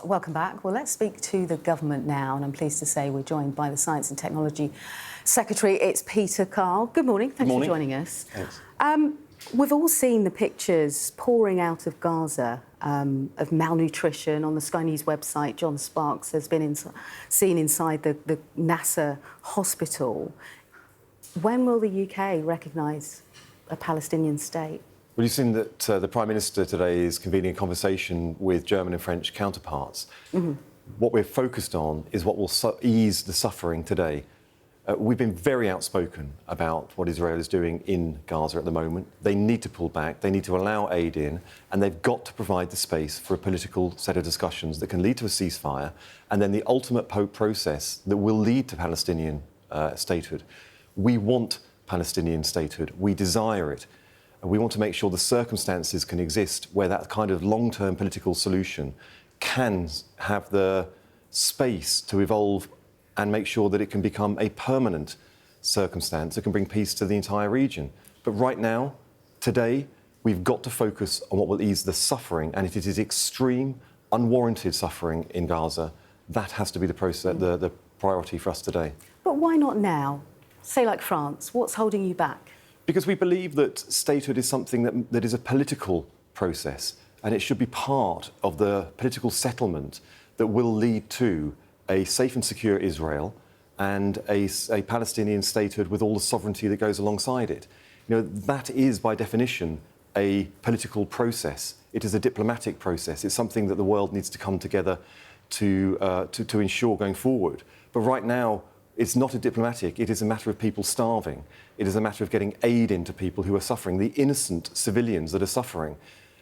Welcome back. Well, let's speak to the government now, and I'm pleased to say we're joined by the Science and Technology Secretary. It's Peter Carl. Good morning. Thanks for joining us. Thanks. We've all seen the pictures pouring out of Gaza of malnutrition. On the Sky News website, John Sparks has been seen inside the NASA hospital. When will the UK recognise a Palestinian state? Well, you've seen that the Prime Minister today is convening a conversation with German and French counterparts. What we're focused on is what will ease the suffering today. We've been very outspoken about what Israel is doing in Gaza at the moment. They need to pull back, they need to allow aid in, and they've got to provide the space for a political set of discussions that can lead to a ceasefire, and then the ultimate process that will lead to Palestinian statehood. We want Palestinian statehood. We desire it. We want to make sure the circumstances can exist where that kind of long-term political solution can have the space to evolve and make sure that it can become a permanent circumstance that can bring peace to the entire region. But right now, today, we've got to focus on what will ease the suffering, and if it is extreme, unwarranted suffering in Gaza, that has to be the priority for us today. But why not now? Say like France, what's holding you back? Because we believe that statehood is something that is a political process, and it should be part of the political settlement that will lead to a safe and secure Israel and a Palestinian statehood with all the sovereignty that goes alongside it. You know, that is, by definition, a political process. It is a diplomatic process. It's something that the world needs to come together to ensure going forward. But right now, it's not a diplomatic, it is a matter of people starving. It is a matter of getting aid into people who are suffering, the innocent civilians that are suffering.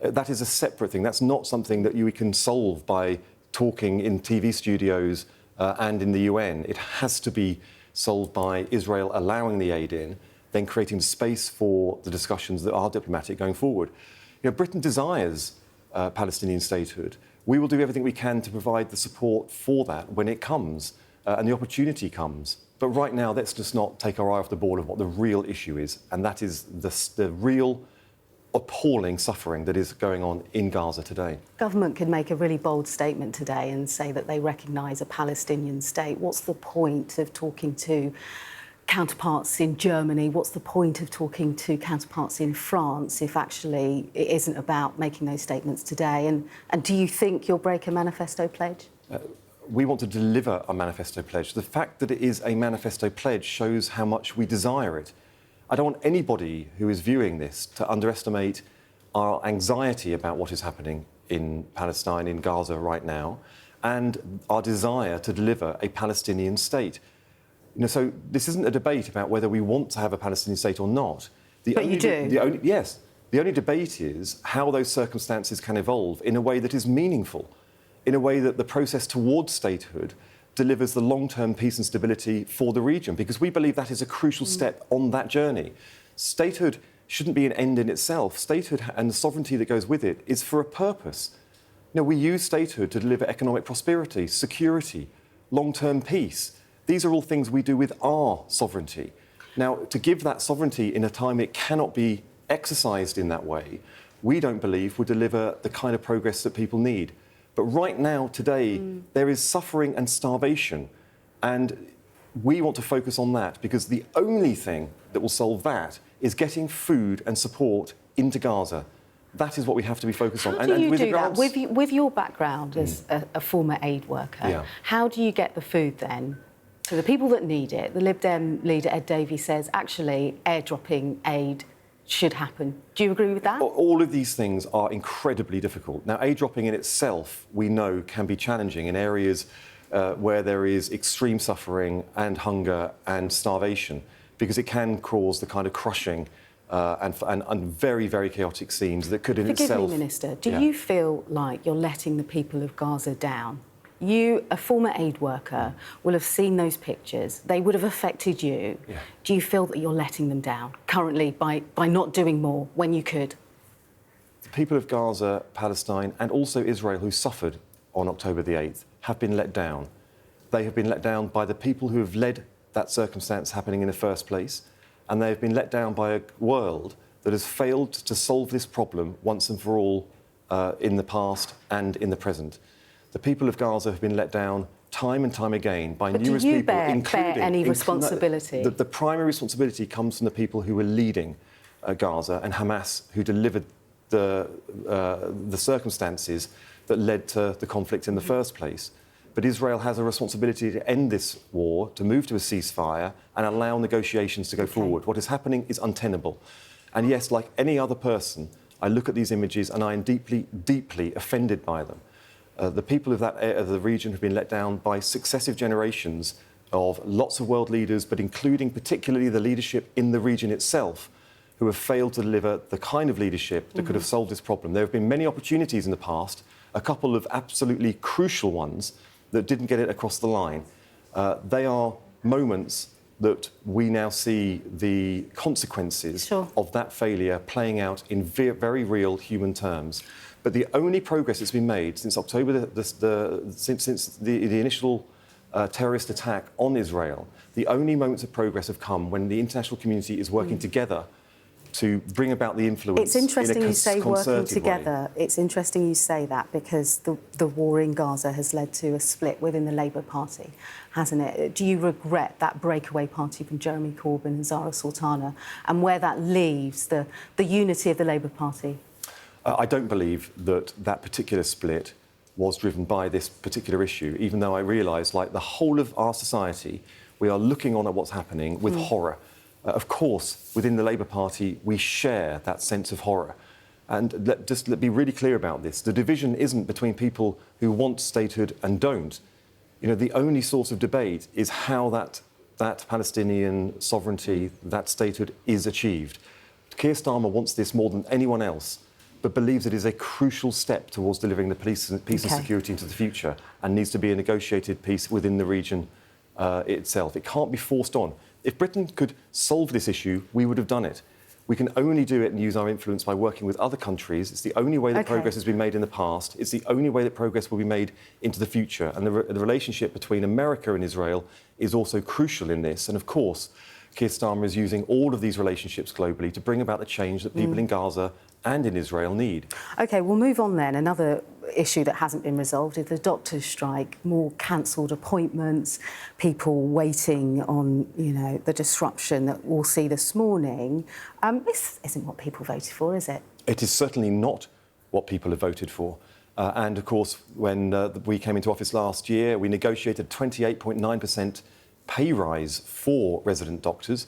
That is a separate thing. That's not something that we can solve by talking in TV studios and in the UN. It has to be solved by Israel allowing the aid in, then creating space for the discussions that are diplomatic going forward. You know, Britain desires Palestinian statehood. We will do everything we can to provide the support for that when it comes. And the opportunity comes. But right now, let's just not take our eye off the ball of what the real issue is, and that is the real appalling suffering that is going on in Gaza today. Government could make a really bold statement today and say that they recognise a Palestinian state. What's the point of talking to counterparts in Germany? What's the point of talking to counterparts in France if actually it isn't about making those statements today? And do you think you'll break a manifesto pledge? We want to deliver a manifesto pledge. The fact that it is a manifesto pledge shows how much we desire it. I don't want anybody who is viewing this to underestimate our anxiety about what is happening in Palestine, in Gaza right now, and our desire to deliver a Palestinian state. You know, so this isn't a debate about whether we want to have a Palestinian state or not. But you do? Yes. The only debate is how those circumstances can evolve in a way that is meaningful, in a way that the process towards statehood delivers the long-term peace and stability for the region, because we believe that is a crucial step on that journey. Statehood shouldn't be an end in itself. Statehood and the sovereignty that goes with it is for a purpose. You know, we use statehood to deliver economic prosperity, security, long-term peace. These are all things we do with our sovereignty. Now, to give that sovereignty in a time it cannot be exercised in that way, we don't believe would deliver the kind of progress that people need. But right now, today, there is suffering and starvation, and we want to focus on that because the only thing that will solve that is getting food and support into Gaza. That is what we have to be focused on. How do you do that? With your background as a former aid worker, how do you get the food then to the people that need it? The Lib Dem leader, Ed Davey, says actually airdropping aid should happen. Do you agree with that? All of these things are incredibly difficult. Now, aid dropping in itself, we know, can be challenging in areas where there is extreme suffering and hunger and starvation, because it can cause the kind of crushing and very, very chaotic scenes that could in itself... Forgive me, Minister, do you feel like you're letting the people of Gaza down? You, a former aid worker, will have seen those pictures. They would have affected you. Yeah. Do you feel that you're letting them down currently by not doing more when you could? The people of Gaza, Palestine, and also Israel, who suffered on October the 8th, have been let down. They have been let down by the people who have led that circumstance happening in the first place, and they have been let down by a world that has failed to solve this problem once and for all in the past and in the present. The people of Gaza have been let down time and time again by numerous do you people, bear any responsibility? The primary responsibility comes from the people who were leading Gaza and Hamas, who delivered the circumstances that led to the conflict in the first place. But Israel has a responsibility to end this war, to move to a ceasefire and allow negotiations to go forward. What is happening is untenable. And yes, like any other person, I look at these images and I am deeply, deeply offended by them. The people of the region have been let down by successive generations of lots of world leaders, but including particularly the leadership in the region itself, who have failed to deliver the kind of leadership that could have solved this problem. There have been many opportunities in the past, a couple of absolutely crucial ones that didn't get it across the line. They are moments that we now see the consequences of that failure playing out in very real human terms. But the only progress that's been made since October, since the initial terrorist attack on Israel, the only moments of progress have come when the international community is working together to bring about the influence. It's interesting you say working together. Way. It's interesting you say that because the war in Gaza has led to a split within the Labour Party, hasn't it? Do you regret that breakaway party from Jeremy Corbyn and Zara Sultana and where that leaves the unity of the Labour Party? I don't believe that particular split was driven by this particular issue, even though I realise, like the whole of our society, we are looking on at what's happening with horror. Of course, within the Labour Party, we share that sense of horror. And let's be really clear about this. The division isn't between people who want statehood and don't. You know, the only source of debate is how that Palestinian sovereignty, that statehood is achieved. Keir Starmer wants this more than anyone else, but believes it is a crucial step towards delivering the peace and security into the future and needs to be a negotiated peace within the region itself. It can't be forced on. If Britain could solve this issue, we would have done it. We can only do it and use our influence by working with other countries. It's the only way that progress has been made in the past. It's the only way that progress will be made into the future. And the relationship between America and Israel is also crucial in this. And of course, Keir Starmer is using all of these relationships globally to bring about the change that people in Gaza and in Israel need. OK, we'll move on then. Another issue that hasn't been resolved is the doctors' strike, more cancelled appointments, people waiting on, you know, the disruption that we'll see this morning. This isn't what people voted for, is it? It is certainly not what people have voted for. And, of course, when we came into office last year, we negotiated 28.9% pay rise for resident doctors.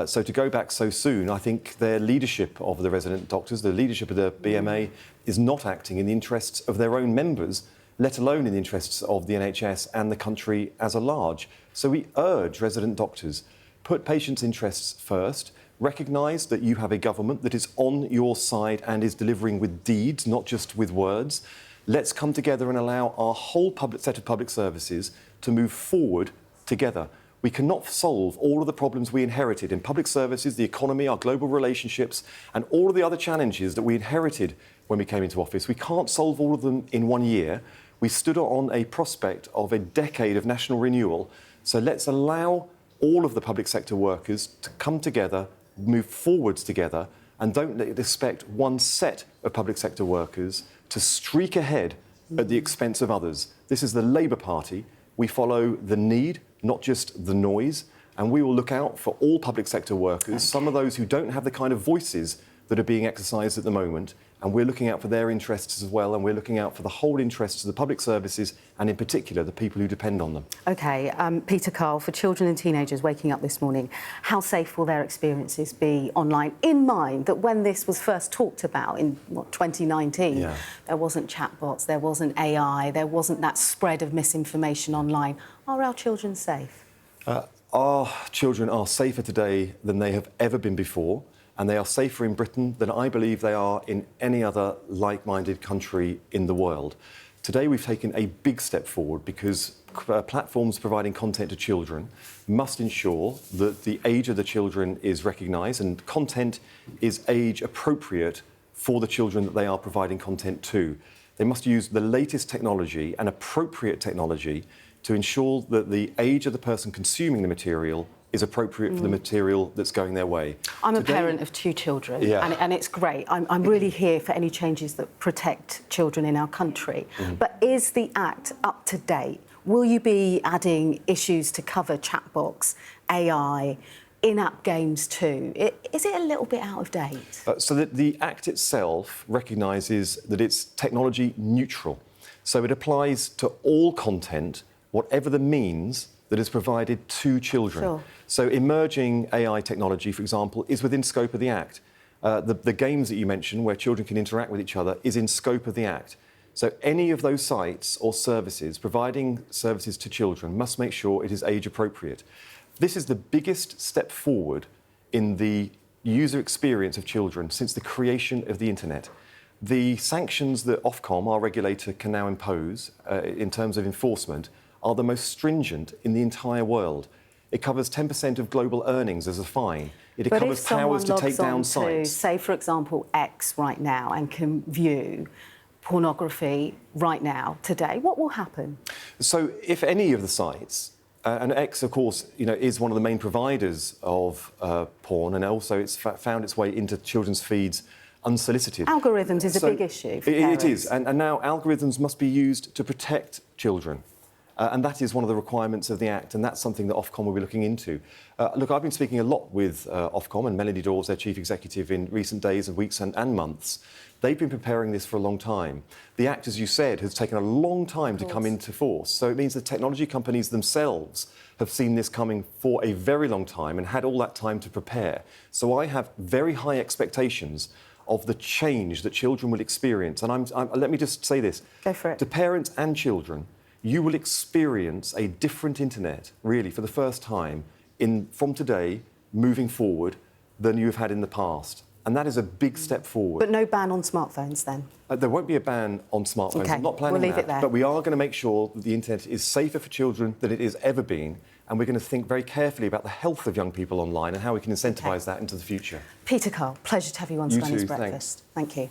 So to go back so soon, I think their leadership of the resident doctors, the leadership of the BMA, is not acting in the interests of their own members, let alone in the interests of the NHS and the country as a large. So we urge resident doctors, put patients' interests first, recognise that you have a government that is on your side and is delivering with deeds, not just with words. Let's come together and allow our whole set of public services to move forward together. We cannot solve all of the problems we inherited in public services, the economy, our global relationships, and all of the other challenges that we inherited when we came into office. We can't solve all of them in 1 year. We stood on a prospect of a decade of national renewal. So let's allow all of the public sector workers to come together, move forwards together, and don't expect one set of public sector workers to streak ahead at the expense of others. This is the Labour Party. We follow the need, not just the noise, and we will look out for all public sector workers, some of those who don't have the kind of voices that are being exercised at the moment, and we're looking out for their interests as well, and we're looking out for the whole interests of the public services and, in particular, the people who depend on them. OK, Peter Carl, for children and teenagers waking up this morning, how safe will their experiences be online, in mind that when this was first talked about in, 2019, there wasn't chatbots, there wasn't AI, there wasn't that spread of misinformation online. Are our children safe? Our children are safer today than they have ever been before. And they are safer in Britain than I believe they are in any other like-minded country in the world. Today we've taken a big step forward because platforms providing content to children must ensure that the age of the children is recognised and content is age appropriate for the children that they are providing content to. They must use the latest technology and appropriate technology to ensure that the age of the person consuming the material is appropriate for the material that's going their way. I'm a parent of 2 children, Yeah. and it's great. I'm really here for any changes that protect children in our country. But is the Act up to date? Will you be adding issues to cover chatbox, AI, in-app games too? Is it a little bit out of date? So the Act itself recognises that it's technology neutral. So it applies to all content, whatever the means that is provided to children. Sure. So emerging AI technology, for example, is within scope of the Act. The games that you mentioned, where children can interact with each other, is in scope of the Act. So any of those sites or services providing services to children must make sure it is age appropriate. This is the biggest step forward in the user experience of children since the creation of the internet. The sanctions that Ofcom, our regulator, can now impose in terms of enforcement are the most stringent in the entire world. It covers 10% of global earnings as a fine. It covers powers to take down sites. Say, for example, X right now and can view pornography right now, today, what will happen? So if any of the sites, and X, of course, is one of the main providers of porn, and also it's found its way into children's feeds unsolicited. Algorithms is a big issue for parents. It is, and now algorithms must be used to protect children. And that is one of the requirements of the Act, and that's something that Ofcom will be looking into. Look, I've been speaking a lot with Ofcom and Melanie Dawes, their Chief Executive, in recent days and weeks and months. They've been preparing this for a long time. The Act, as you said, has taken a long time to come into force. So it means the technology companies themselves have seen this coming for a very long time and had all that time to prepare. So I have very high expectations of the change that children will experience. And let me just say this. Go for it. To parents and children, you will experience a different internet, really, for the first time, from today, moving forward, than you've had in the past. And that is a big step forward. But no ban on smartphones, then? There won't be a ban on smartphones. Okay, I'm not planning we'll leave that. it there. But we are going to make sure that the internet is safer for children than it has ever been. And we're going to think very carefully about the health of young people online and how we can incentivise that into the future. Peter Carl, pleasure to have you on You Spanish too, Breakfast. Thank you.